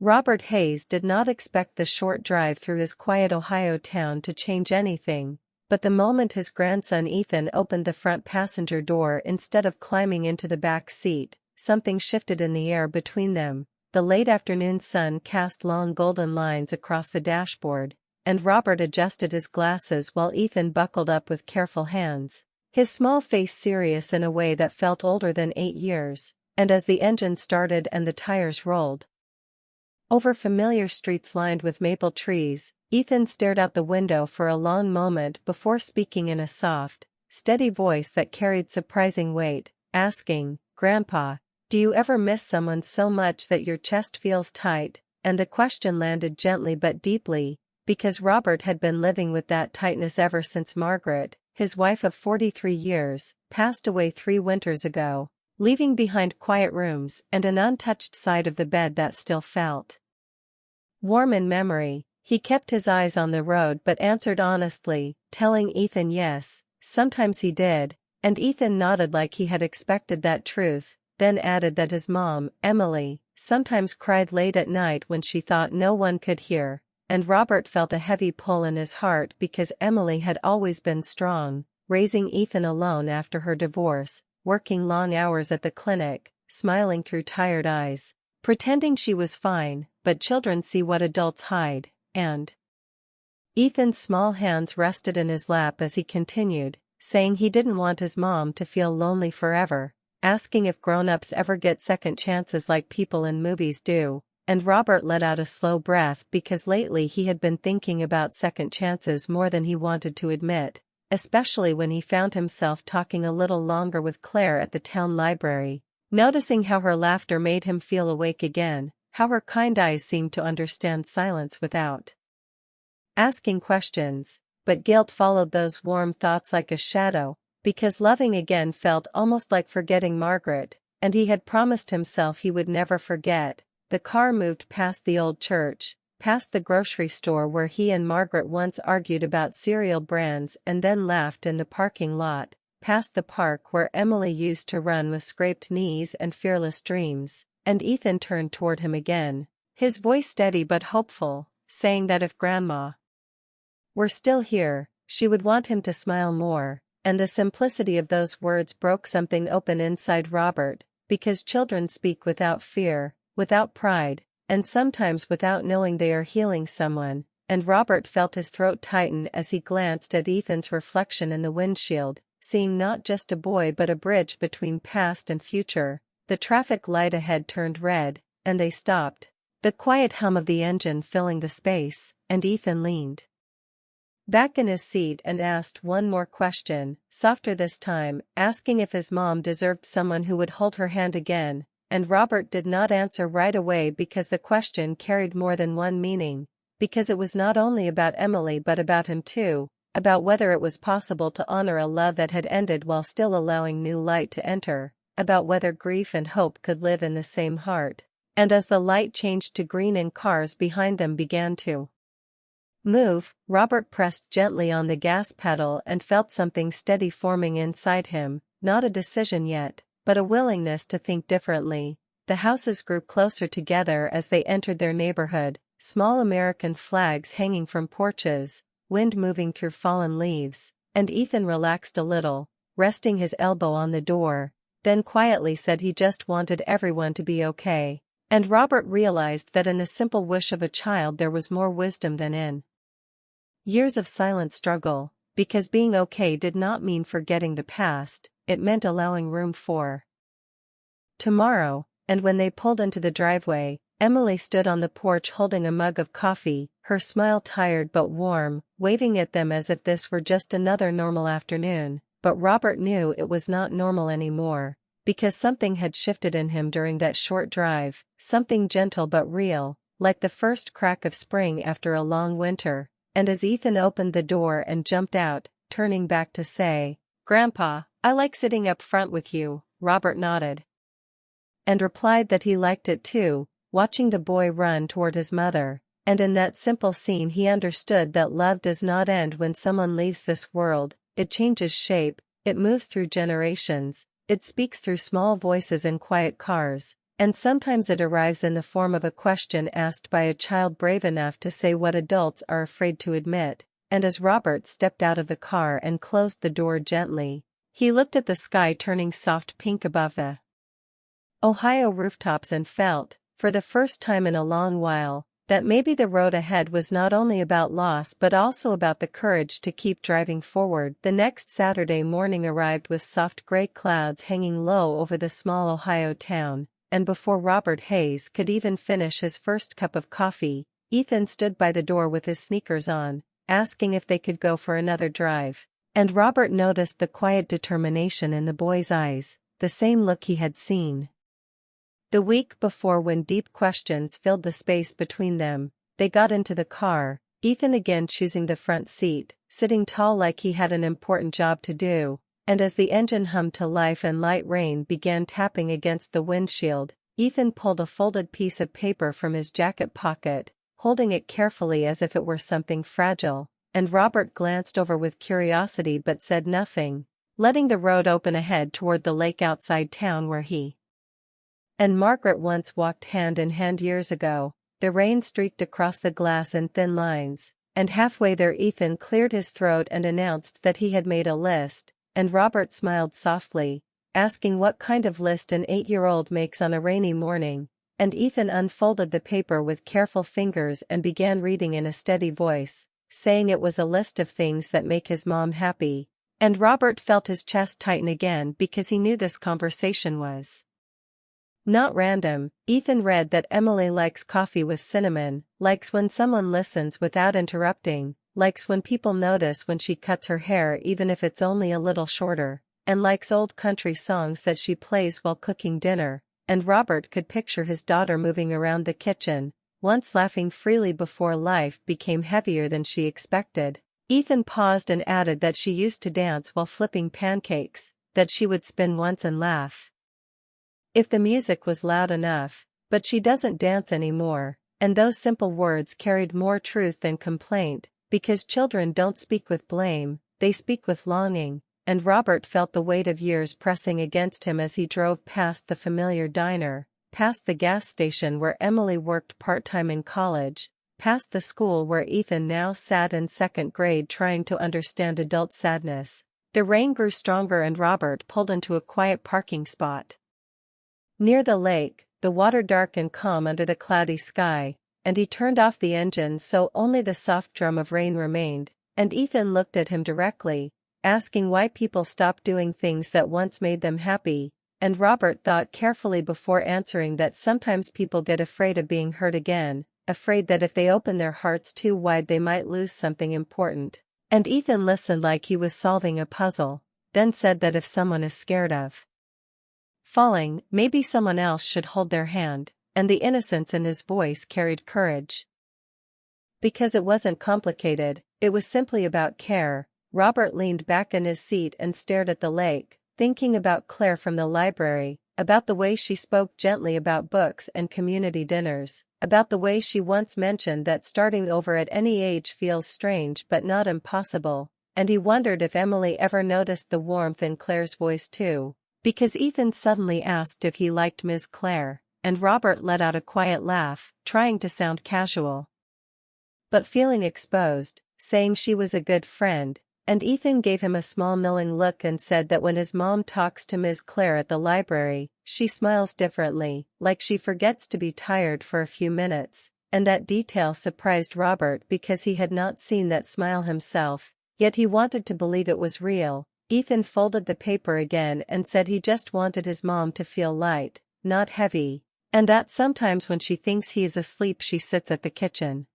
Robert Hayes did not expect the short drive through his quiet Ohio town to change anything, but the moment his grandson Ethan opened the front passenger door instead of climbing into the back seat, something shifted in the air between them. The late afternoon sun cast long golden lines across the dashboard, and Robert adjusted his glasses while Ethan buckled up with careful hands, his small face serious in a way that felt older than 8 years, and as the engine started and the tires rolled over familiar streets lined with maple trees, Ethan stared out the window for a long moment before speaking in a soft, steady voice that carried surprising weight, asking, "Grandpa, do you ever miss someone so much that your chest feels tight?" And the question landed gently but deeply, because Robert had been living with that tightness ever since Margaret, his wife of 43 years, passed away 3 winters ago, leaving behind quiet rooms and an untouched side of the bed that still felt warm in memory. He kept his eyes on the road but answered honestly, telling Ethan yes, sometimes he did, and Ethan nodded like he had expected that truth, then added that his mom, Emily, sometimes cried late at night when she thought no one could hear, and Robert felt a heavy pull in his heart because Emily had always been strong, raising Ethan alone after her divorce, working long hours at the clinic, smiling through tired eyes, pretending she was fine, but children see what adults hide, and Ethan's small hands rested in his lap as he continued, saying he didn't want his mom to feel lonely forever, asking if grown-ups ever get second chances like people in movies do, and Robert let out a slow breath because lately he had been thinking about second chances more than he wanted to admit, especially when he found himself talking a little longer with Claire at the town library, noticing how her laughter made him feel awake again, how her kind eyes seemed to understand silence without asking questions, but guilt followed those warm thoughts like a shadow, because loving again felt almost like forgetting Margaret, and he had promised himself he would never forget. The car moved past the old church, past the grocery store where he and Margaret once argued about cereal brands and then laughed in the parking lot, past the park where Emily used to run with scraped knees and fearless dreams, and Ethan turned toward him again, his voice steady but hopeful, saying that if Grandma were still here, she would want him to smile more, and the simplicity of those words broke something open inside Robert, because children speak without fear, without pride, and sometimes without knowing they are healing someone, and Robert felt his throat tighten as he glanced at Ethan's reflection in the windshield, seeing not just a boy but a bridge between past and future. The traffic light ahead turned red, and they stopped, the quiet hum of the engine filling the space, and Ethan leaned back in his seat and asked one more question, softer this time, asking if his mom deserved someone who would hold her hand again, and Robert did not answer right away because the question carried more than one meaning, because it was not only about Emily but about him too, about whether it was possible to honor a love that had ended while still allowing new light to enter, about whether grief and hope could live in the same heart. And as the light changed to green and cars behind them began to move, Robert pressed gently on the gas pedal and felt something steady forming inside him, not a decision yet, but a willingness to think differently. The houses grew closer together as they entered their neighborhood, small American flags hanging from porches, wind moving through fallen leaves, and Ethan relaxed a little, resting his elbow on the door, then quietly said he just wanted everyone to be okay. And Robert realized that in the simple wish of a child there was more wisdom than in years of silent struggle, because being okay did not mean forgetting the past, it meant allowing room for tomorrow. And when they pulled into the driveway, Emily stood on the porch holding a mug of coffee, her smile tired but warm, waving at them as if this were just another normal afternoon, but Robert knew it was not normal anymore, because something had shifted in him during that short drive, something gentle but real, like the first crack of spring after a long winter. And as Ethan opened the door and jumped out, turning back to say, "Grandpa, I like sitting up front with you," Robert nodded and replied that he liked it too, watching the boy run toward his mother, and in that simple scene he understood that love does not end when someone leaves this world, it changes shape, it moves through generations, it speaks through small voices in quiet cars, And sometimes it arrives in the form of a question asked by a child brave enough to say what adults are afraid to admit. And as Robert stepped out of the car and closed the door gently, he looked at the sky turning soft pink above the Ohio rooftops and felt, for the first time in a long while, that maybe the road ahead was not only about loss but also about the courage to keep driving forward. The next Saturday morning arrived with soft gray clouds hanging low over the small Ohio town, and before Robert Hayes could even finish his first cup of coffee, Ethan stood by the door with his sneakers on, asking if they could go for another drive. And Robert noticed the quiet determination in the boy's eyes, the same look he had seen the week before when deep questions filled the space between them. They got into the car, Ethan again choosing the front seat, sitting tall like he had an important job to do, and as the engine hummed to life and light rain began tapping against the windshield, Ethan pulled a folded piece of paper from his jacket pocket, holding it carefully as if it were something fragile, and Robert glanced over with curiosity but said nothing, letting the road open ahead toward the lake outside town where he and Margaret once walked hand in hand years ago. The rain streaked across the glass in thin lines, and halfway there Ethan cleared his throat and announced that he had made a list, and Robert smiled softly, asking what kind of list an 8-year-old makes on a rainy morning, and Ethan unfolded the paper with careful fingers and began reading in a steady voice, saying it was a list of things that make his mom happy, and Robert felt his chest tighten again because he knew this conversation was not random. Ethan read that Emily likes coffee with cinnamon, likes when someone listens without interrupting, likes when people notice when she cuts her hair even if it's only a little shorter, and likes old country songs that she plays while cooking dinner. And Robert could picture his daughter moving around the kitchen, once laughing freely before life became heavier than she expected. Ethan paused and added that she used to dance while flipping pancakes, that she would spin once and laugh if the music was loud enough, but she doesn't dance anymore. And those simple words carried more truth than complaint, because children don't speak with blame, they speak with longing, and Robert felt the weight of years pressing against him as he drove past the familiar diner, past the gas station where Emily worked part-time in college, past the school where Ethan now sat in second grade trying to understand adult sadness. The rain grew stronger and Robert pulled into a quiet parking spot near the lake, the water dark and calm under the cloudy sky, and he turned off the engine so only the soft drum of rain remained, and Ethan looked at him directly, asking why people stopped doing things that once made them happy, and Robert thought carefully before answering that sometimes people get afraid of being hurt again, afraid that if they open their hearts too wide they might lose something important. And Ethan listened like he was solving a puzzle, then said that if someone is scared of falling, maybe someone else should hold their hand, and the innocence in his voice carried courage. Because it wasn't complicated, it was simply about care. Robert leaned back in his seat and stared at the lake, thinking about Claire from the library, about the way she spoke gently about books and community dinners, about the way she once mentioned that starting over at any age feels strange but not impossible, and he wondered if Emily ever noticed the warmth in Claire's voice too. Because Ethan suddenly asked if he liked Ms. Claire, and Robert let out a quiet laugh, trying to sound casual, but feeling exposed, saying she was a good friend, and Ethan gave him a small knowing look and said that when his mom talks to Ms. Claire at the library, she smiles differently, like she forgets to be tired for a few minutes, and that detail surprised Robert because he had not seen that smile himself, yet he wanted to believe it was real. Ethan folded the paper again and said he just wanted his mom to feel light, not heavy, and that sometimes when she thinks he is asleep she sits at the kitchen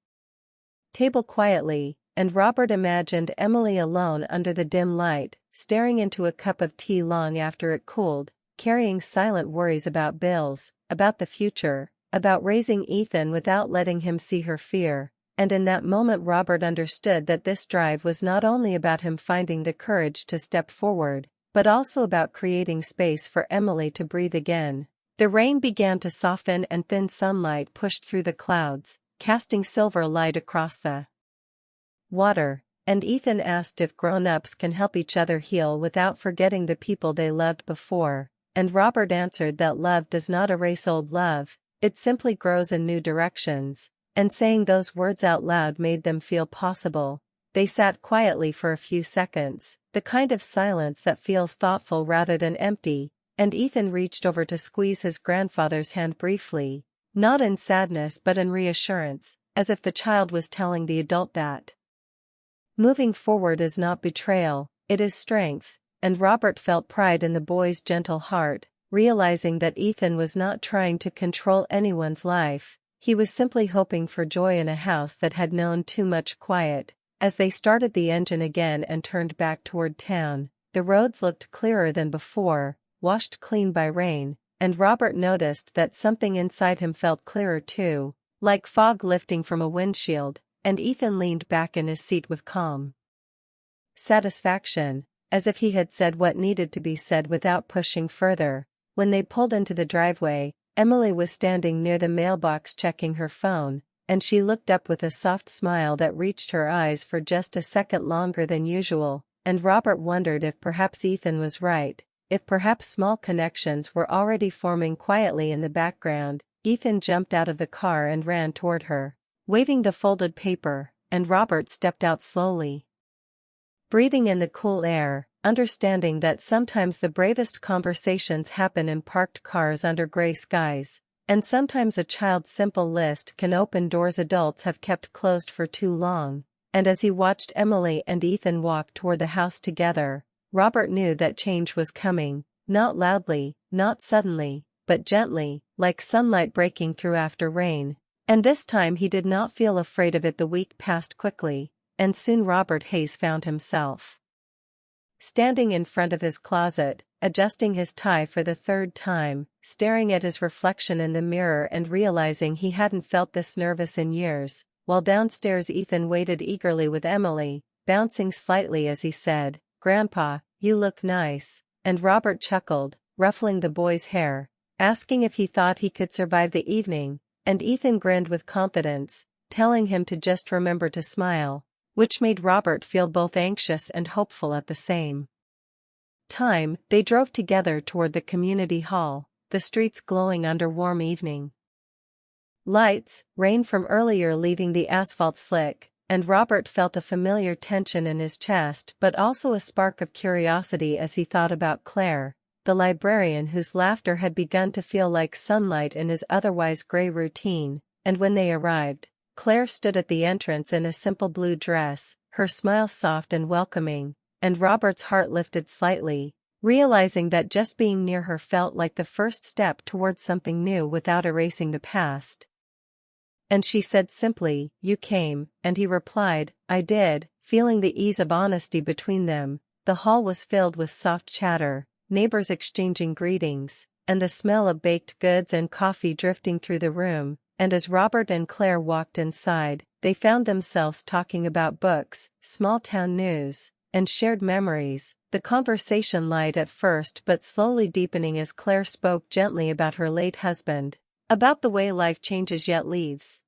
table quietly, and Robert imagined Emily alone under the dim light, staring into a cup of tea long after it cooled, carrying silent worries about bills, about the future, about raising Ethan without letting him see her fear. And in that moment Robert understood that this drive was not only about him finding the courage to step forward, but also about creating space for Emily to breathe again. The rain began to soften and thin sunlight pushed through the clouds, casting silver light across the water, and Ethan asked if grown-ups can help each other heal without forgetting the people they loved before, and Robert answered that love does not erase old love, it simply grows in new directions, and saying those words out loud made them feel possible. They sat quietly for a few seconds, the kind of silence that feels thoughtful rather than empty, and Ethan reached over to squeeze his grandfather's hand briefly, not in sadness but in reassurance, as if the child was telling the adult that moving forward is not betrayal, it is strength, and Robert felt pride in the boy's gentle heart, realizing that Ethan was not trying to control anyone's life, he was simply hoping for joy in a house that had known too much quiet. As they started the engine again and turned back toward town, the roads looked clearer than before, washed clean by rain, and Robert noticed that something inside him felt clearer too, like fog lifting from a windshield, and Ethan leaned back in his seat with calm satisfaction, as if he had said what needed to be said without pushing further. When they pulled into the driveway, Emily was standing near the mailbox checking her phone, and she looked up with a soft smile that reached her eyes for just a second longer than usual, and Robert wondered if perhaps Ethan was right, if perhaps small connections were already forming quietly in the background. Ethan jumped out of the car and ran toward her, waving the folded paper, and Robert stepped out slowly, breathing in the cool air, understanding that sometimes the bravest conversations happen in parked cars under gray skies, and sometimes a child's simple list can open doors adults have kept closed for too long. And as he watched Emily and Ethan walk toward the house together, Robert knew that change was coming, not loudly, not suddenly, but gently, like sunlight breaking through after rain. And this time he did not feel afraid of it. The week passed quickly, and soon Robert Hayes found himself standing in front of his closet, adjusting his tie for the third time, staring at his reflection in the mirror and realizing he hadn't felt this nervous in years, while downstairs Ethan waited eagerly with Emily, bouncing slightly as he said, "Grandpa, you look nice," and Robert chuckled, ruffling the boy's hair, asking if he thought he could survive the evening, and Ethan grinned with confidence, telling him to just remember to smile, which made Robert feel both anxious and hopeful at the same time. They drove together toward the community hall, the streets glowing under warm evening lights, rain from earlier leaving the asphalt slick, and Robert felt a familiar tension in his chest but also a spark of curiosity as he thought about Claire, the librarian whose laughter had begun to feel like sunlight in his otherwise gray routine. And when they arrived, Claire stood at the entrance in a simple blue dress, her smile soft and welcoming, and Robert's heart lifted slightly, realizing that just being near her felt like the first step towards something new without erasing the past. And she said simply, "You came," and he replied, "I did," feeling the ease of honesty between them. The hall was filled with soft chatter, neighbors exchanging greetings, and the smell of baked goods and coffee drifting through the room. And as Robert and Claire walked inside, they found themselves talking about books, small-town news, and shared memories, the conversation light at first but slowly deepening as Claire spoke gently about her late husband, about the way life changes yet leaves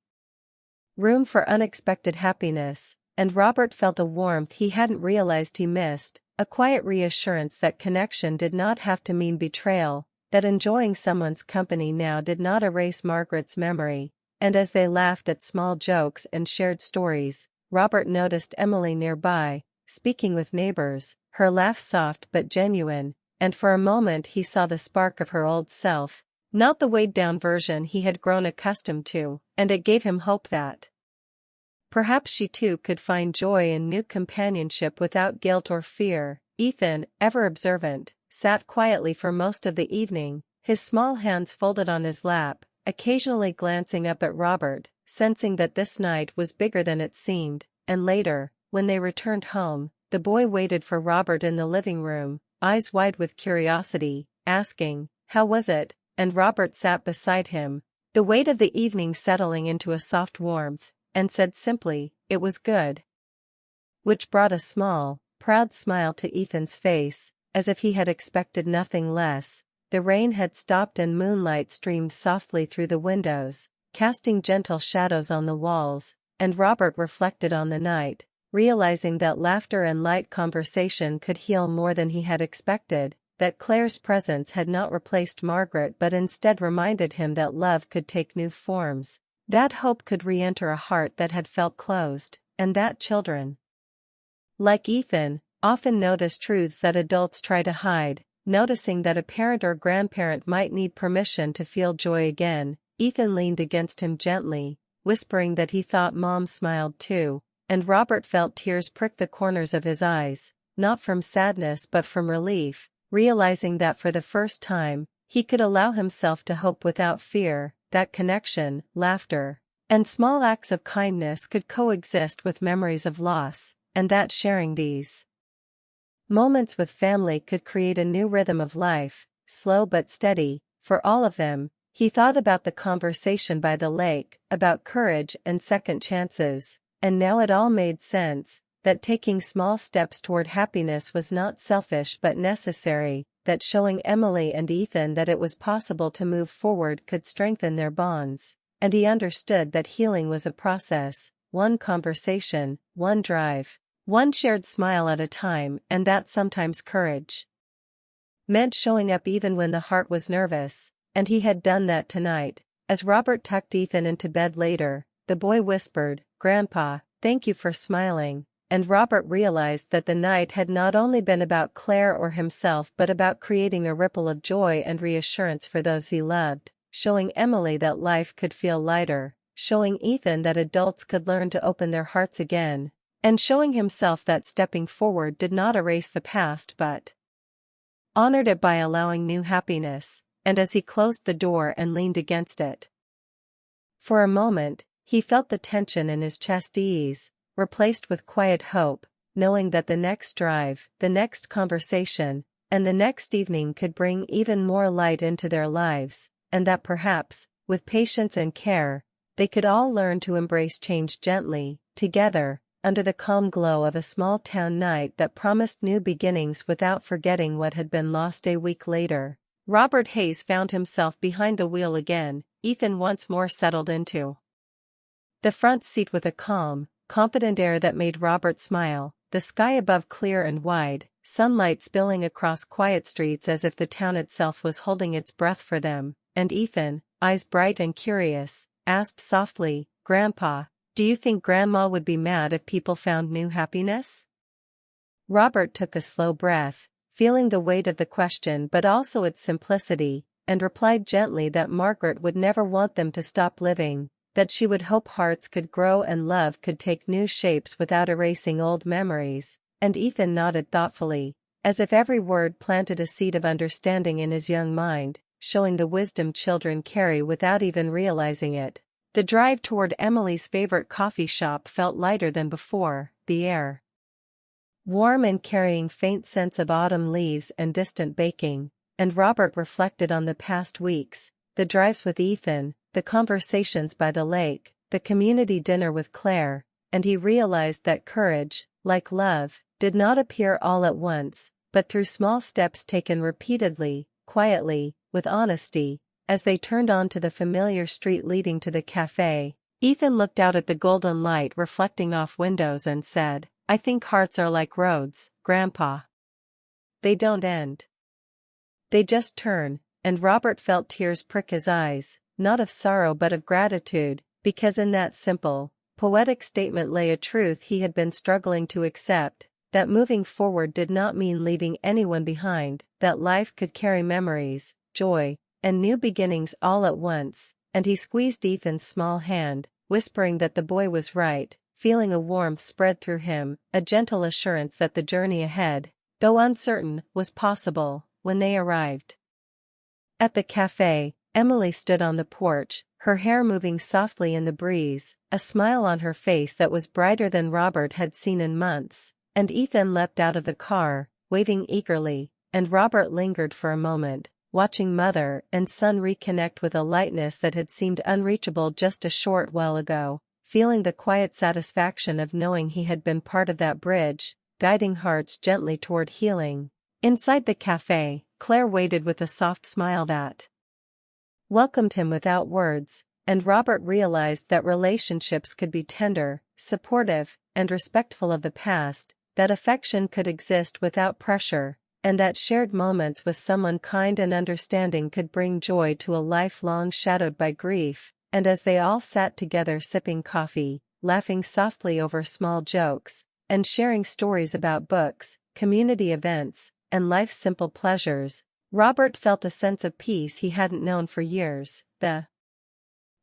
room for unexpected happiness, and Robert felt a warmth he hadn't realized he missed, a quiet reassurance that connection did not have to mean betrayal, that enjoying someone's company now did not erase Margaret's memory. And as they laughed at small jokes and shared stories, Robert noticed Emily nearby, speaking with neighbors, her laugh soft but genuine, and for a moment he saw the spark of her old self, not the weighed-down version he had grown accustomed to, and it gave him hope that perhaps she too could find joy in new companionship without guilt or fear. Ethan, ever observant, sat quietly for most of the evening, his small hands folded on his lap, occasionally glancing up at Robert, sensing that this night was bigger than it seemed. And later, when they returned home, the boy waited for Robert in the living room, eyes wide with curiosity, asking, "How was it?" And Robert sat beside him, the weight of the evening settling into a soft warmth, and said simply, "It was good," which brought a small, proud smile to Ethan's face, as if he had expected nothing less. The rain had stopped and moonlight streamed softly through the windows, casting gentle shadows on the walls, and Robert reflected on the night, realizing that laughter and light conversation could heal more than he had expected. that Claire's presence had not replaced Margaret but instead reminded him that love could take new forms, that hope could re-enter a heart that had felt closed, and that children, like Ethan, often notice truths that adults try to hide. Noticing that a parent or grandparent might need permission to feel joy again, Ethan leaned against him gently, whispering that he thought Mom smiled too, and Robert felt tears prick the corners of his eyes, not from sadness but from relief, realizing that for the first time, he could allow himself to hope without fear, that connection, laughter, and small acts of kindness could coexist with memories of loss, and that sharing these moments with family could create a new rhythm of life, slow but steady, for all of them. He thought about the conversation by the lake, about courage and second chances, and now it all made sense, that taking small steps toward happiness was not selfish but necessary, that showing Emily and Ethan that it was possible to move forward could strengthen their bonds, and he understood that healing was a process, one conversation, one drive, one shared smile at a time, and that sometimes courage meant showing up even when the heart was nervous, and he had done that tonight. As Robert tucked Ethan into bed later, the boy whispered, "Grandpa, thank you for smiling," and Robert realized that the night had not only been about Claire or himself but about creating a ripple of joy and reassurance for those he loved, showing Emily that life could feel lighter, showing Ethan that adults could learn to open their hearts again, and showing himself that stepping forward did not erase the past but honored it by allowing new happiness. And as he closed the door and leaned against it, for a moment, he felt the tension in his chest ease, replaced with quiet hope, knowing that the next drive, the next conversation, and the next evening could bring even more light into their lives, and that perhaps, with patience and care, they could all learn to embrace change gently, together, under the calm glow of a small-town night that promised new beginnings without forgetting what had been lost a week later. Robert Hayes found himself behind the wheel again, Ethan once more settled into the front seat with a calm, confident air that made Robert smile, the sky above clear and wide, sunlight spilling across quiet streets as if the town itself was holding its breath for them, and Ethan, eyes bright and curious, asked softly, "Grandpa, do you think Grandma would be mad if people found new happiness?" Robert took a slow breath, feeling the weight of the question but also its simplicity, and replied gently that Margaret would never want them to stop living, that she would hope hearts could grow and love could take new shapes without erasing old memories, and Ethan nodded thoughtfully, as if every word planted a seed of understanding in his young mind, showing the wisdom children carry without even realizing it. The drive toward Emily's favorite coffee shop felt lighter than before, the air warm and carrying faint scents of autumn leaves and distant baking, and Robert reflected on the past weeks, the drives with Ethan, the conversations by the lake, the community dinner with Claire, and he realized that courage, like love, did not appear all at once, but through small steps taken repeatedly, quietly, with honesty. As they turned onto the familiar street leading to the cafe, Ethan looked out at the golden light reflecting off windows and said, "I think hearts are like roads, Grandpa. They don't end. They just turn," and Robert felt tears prick his eyes, not of sorrow but of gratitude, because in that simple, poetic statement lay a truth he had been struggling to accept, that moving forward did not mean leaving anyone behind, that life could carry memories, joy, and new beginnings all at once, and he squeezed Ethan's small hand, whispering that the boy was right, feeling a warmth spread through him, a gentle assurance that the journey ahead, though uncertain, was possible. When they arrived at the cafe, Emily stood on the porch, her hair moving softly in the breeze, a smile on her face that was brighter than Robert had seen in months, and Ethan leapt out of the car, waving eagerly, and Robert lingered for a moment, watching mother and son reconnect with a lightness that had seemed unreachable just a short while ago, feeling the quiet satisfaction of knowing he had been part of that bridge, guiding hearts gently toward healing. Inside the cafe, Claire waited with a soft smile that welcomed him without words, and Robert realized that relationships could be tender, supportive, and respectful of the past, that affection could exist without pressure, and that shared moments with someone kind and understanding could bring joy to a life long shadowed by grief. And as they all sat together sipping coffee, laughing softly over small jokes, and sharing stories about books, community events, and life's simple pleasures, Robert felt a sense of peace he hadn't known for years, the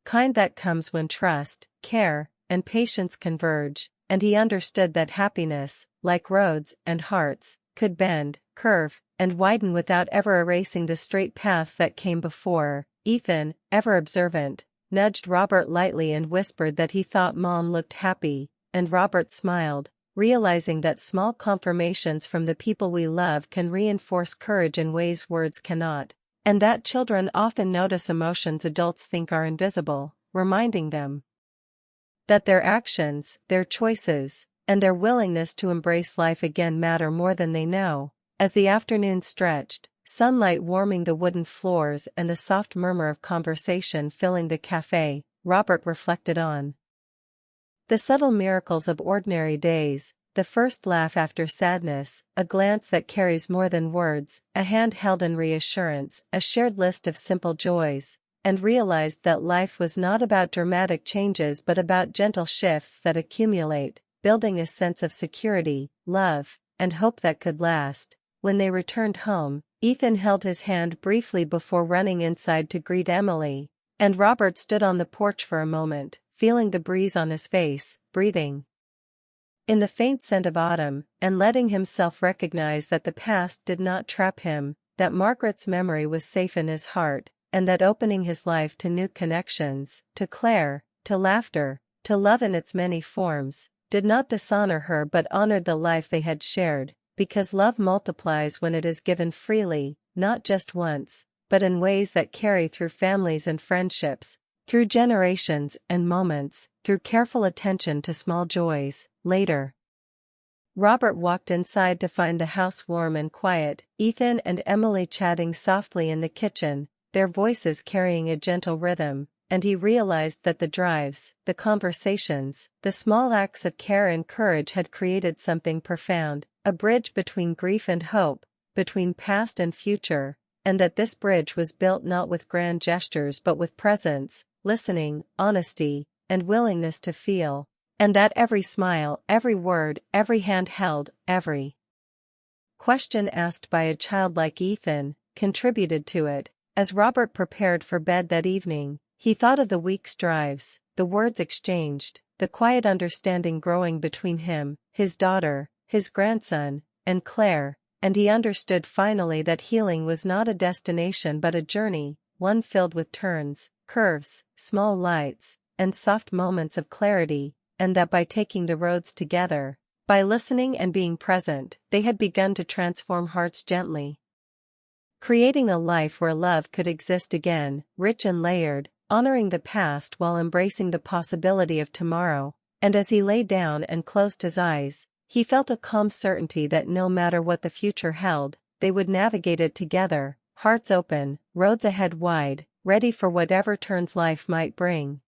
kind that comes when trust, care, and patience converge, and he understood that happiness, like roads and hearts, could bend, curve, and widen without ever erasing the straight paths that came before. Ethan, ever observant, nudged Robert lightly and whispered that he thought Mom looked happy, and Robert smiled, realizing that small confirmations from the people we love can reinforce courage in ways words cannot, and that children often notice emotions adults think are invisible, reminding them that their actions, their choices, and their willingness to embrace life again matter more than they know. As the afternoon stretched, sunlight warming the wooden floors and the soft murmur of conversation filling the cafe, Robert reflected on the subtle miracles of ordinary days, the first laugh after sadness, a glance that carries more than words, a hand held in reassurance, a shared list of simple joys, and realized that life was not about dramatic changes but about gentle shifts that accumulate, building a sense of security, love, and hope that could last. When they returned home, Ethan held his hand briefly before running inside to greet Emily, and Robert stood on the porch for a moment, feeling the breeze on his face, breathing in the faint scent of autumn, and letting himself recognize that the past did not trap him, that Margaret's memory was safe in his heart, and that opening his life to new connections, to Claire, to laughter, to love in its many forms, did not dishonor her but honored the life they had shared, because love multiplies when it is given freely, not just once, but in ways that carry through families and friendships, through generations and moments, through careful attention to small joys. Later, Robert walked inside to find the house warm and quiet, Ethan and Emily chatting softly in the kitchen, their voices carrying a gentle rhythm, and he realized that the drives, the conversations, the small acts of care and courage had created something profound, a bridge between grief and hope, between past and future, and that this bridge was built not with grand gestures but with presence, listening, honesty, and willingness to feel, and that every smile, every word, every hand held, every question asked by a child like Ethan, contributed to it. As Robert prepared for bed that evening, he thought of the week's drives, the words exchanged, the quiet understanding growing between him, his daughter, his grandson, and Claire, and he understood finally that healing was not a destination but a journey, one filled with turns, curves, small lights, and soft moments of clarity, and that by taking the roads together, by listening and being present, they had begun to transform hearts gently, creating a life where love could exist again, rich and layered, honoring the past while embracing the possibility of tomorrow. And as he lay down and closed his eyes, he felt a calm certainty that no matter what the future held, they would navigate it together, hearts open, roads ahead wide, ready for whatever turns life might bring.